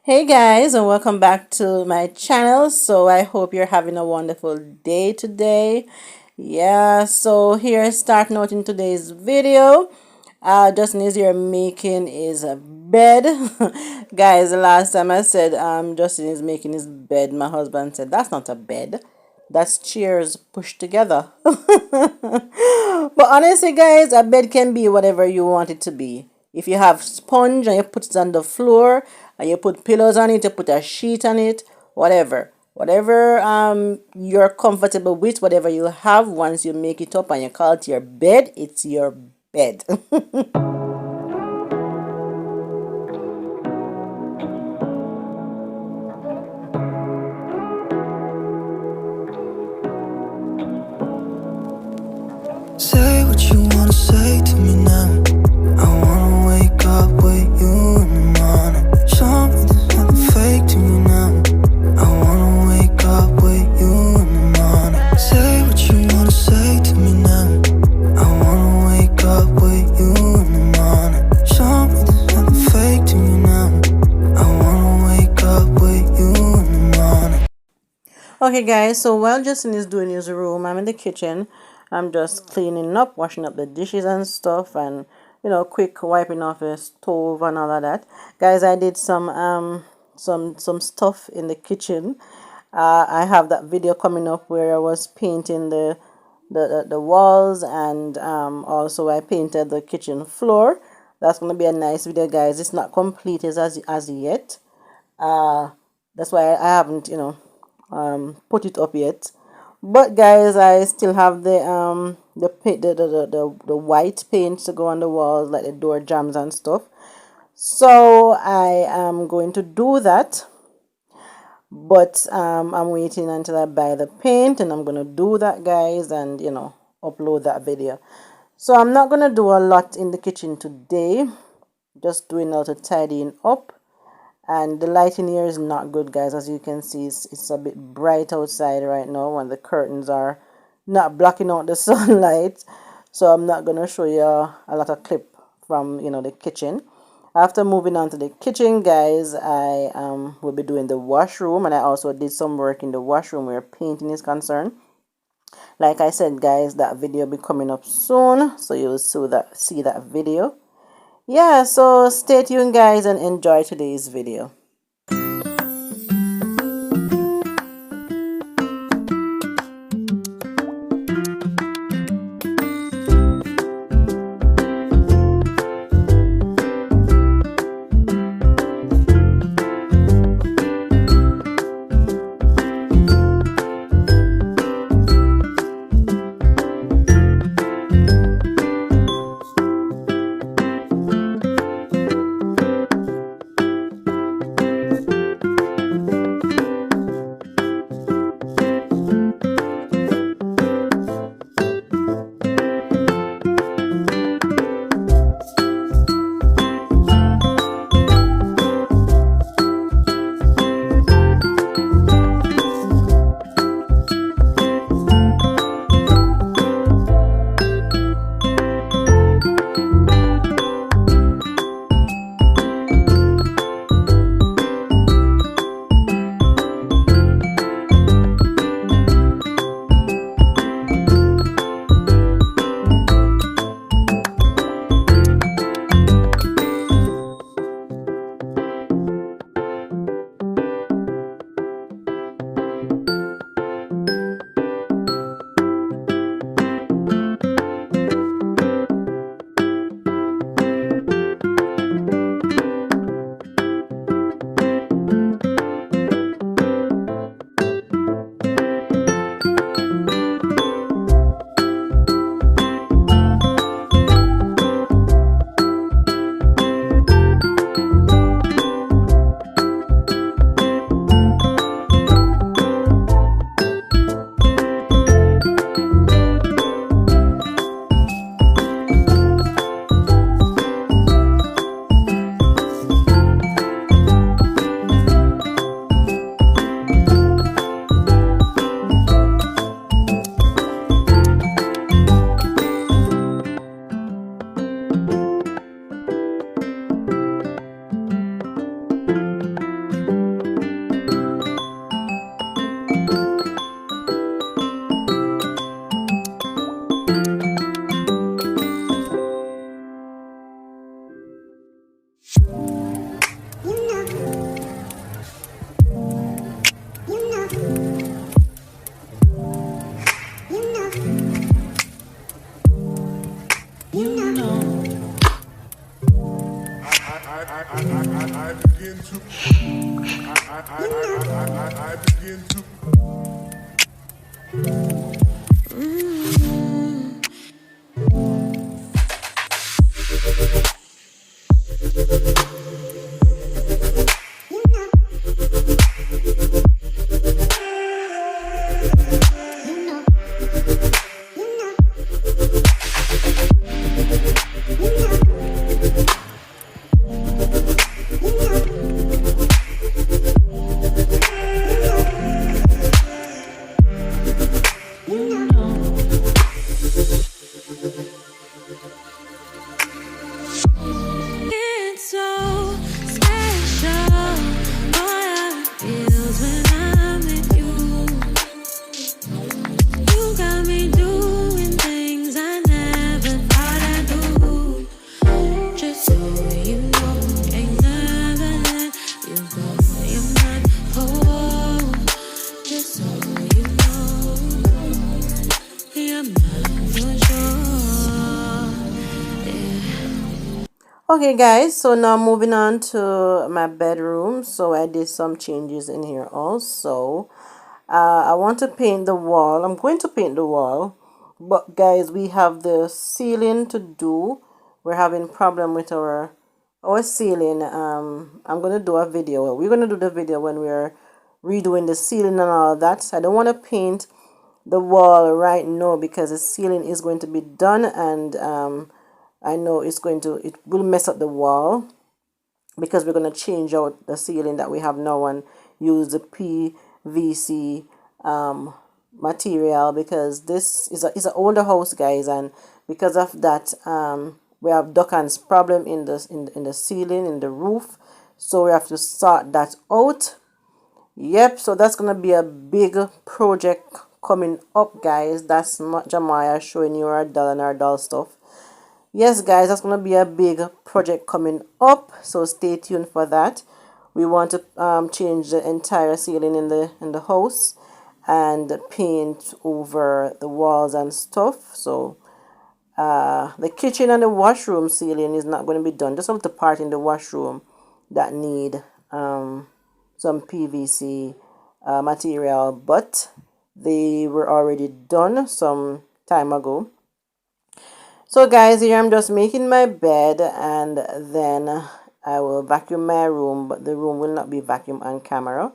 Hey guys, and welcome back to my channel. So I hope you're having a wonderful day today. Yeah, so here starting out in today's video. Justin is here making his bed. Guys, the last time I said Justin is making his bed, my husband said that's not a bed. That's chairs pushed together. But honestly, guys, a bed can be whatever you want it to be. If you have sponge and you put it on the floor and you put pillows on it, you put a sheet on it, whatever. Whatever you're comfortable with, whatever you have, once you make it up and you call it your bed, it's your bed. Say what you wanna say to me now. I wanna wake up with you in the morning. Show me there's nothing fake to me now. I wanna wake up with you in the morning. Say what you wanna say to me now. I wanna wake up with you in the morning. Show me there's nothing fake to me now. I wanna wake up with you in the morning. Okay, guys, so while Justin is doing his room, I'm in the kitchen. I'm just cleaning up, washing up the dishes and stuff, and quick wiping off the stove and all of that. Guys, I did some stuff in the kitchen. I have that video coming up where I was painting the walls, and also I painted the kitchen floor. That's gonna be a nice video, guys. It's not complete as yet. That's why I haven't put it up yet. But guys, I still have the paint, the white paint to go on the walls, like the door jambs and stuff. So I am going to do that, but I'm waiting until I buy the paint, and I'm gonna do that, guys, and upload that video. So I'm not gonna do a lot in the kitchen today, just doing a little tidying up. And the lighting here is not good, guys. As you can see, it's a bit bright outside right now when the curtains are not blocking out the sunlight. So I'm not gonna show you a lot of clip from the kitchen. After moving on to the kitchen, guys, I will be doing the washroom, and I also did some work in the washroom where painting is concerned. Like I said, guys, that video will be coming up soon, so you'll see that video. Yeah, so stay tuned, guys, and enjoy today's video. Okay, guys, so now moving on to my bedroom. So I did some changes in here also. I want to paint the wall. I'm going to paint the wall, but guys, we have the ceiling to do. We're having problem with our ceiling. I'm gonna do a video. We're gonna do the video when we're redoing the ceiling and all that. I don't want to paint the wall right now because the ceiling is going to be done, and I know it will mess up the wall because we're going to change out the ceiling that we have now and use the PVC material, because this is an older house, guys, and because of that we have duckans problem in the ceiling, in the roof, so we have to sort that out. Yep, so that's gonna be a big project coming up, guys. That's Jamaya showing you our doll and our doll stuff. Yes, guys, that's gonna be a big project coming up, so stay tuned for that. We want to change the entire ceiling in the house and paint over the walls and stuff. So the kitchen and the washroom ceiling is not going to be done. Just a little part in the washroom that need some PVC material, but they were already done some time ago. So guys, here I'm just making my bed, and then I will vacuum my room, but the room will not be vacuumed on camera.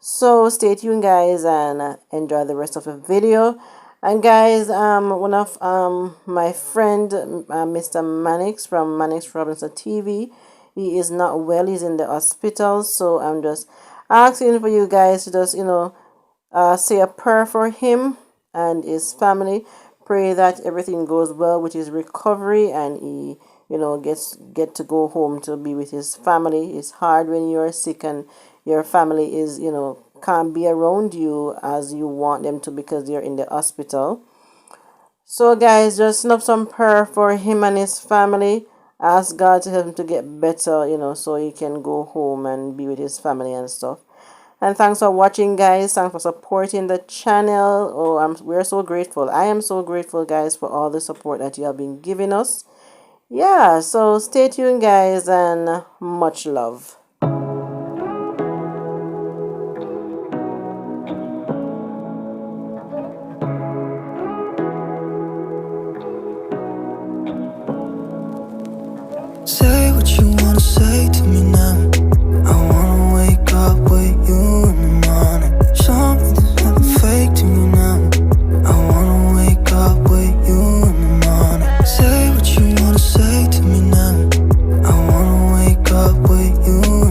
So stay tuned, guys, and enjoy the rest of the video. And guys, one of my friend Mr. Mannix from Mannix Robinson TV, he is not well. He's in the hospital, so I'm just asking for you guys to just say a prayer for him and his family. Pray that everything goes well with his recovery, and he get to go home to be with his family. It's hard when you're sick and your family is can't be around you as you want them to because they're in the hospital. So guys, just send up some prayer for him and his family. Ask God to help him to get better, so he can go home and be with his family and stuff. And thanks for watching, guys. Thanks for supporting the channel. We're so grateful. I am so grateful, guys, for all the support that you have been giving us. Yeah, so stay tuned, guys, and much love. Say what you wanna say to me now. I wanna wake up with you in the morning. Show me there's nothing fake to me now. I wanna wake up with you in the morning. Say what you wanna say to me now. I wanna wake up with you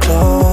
door.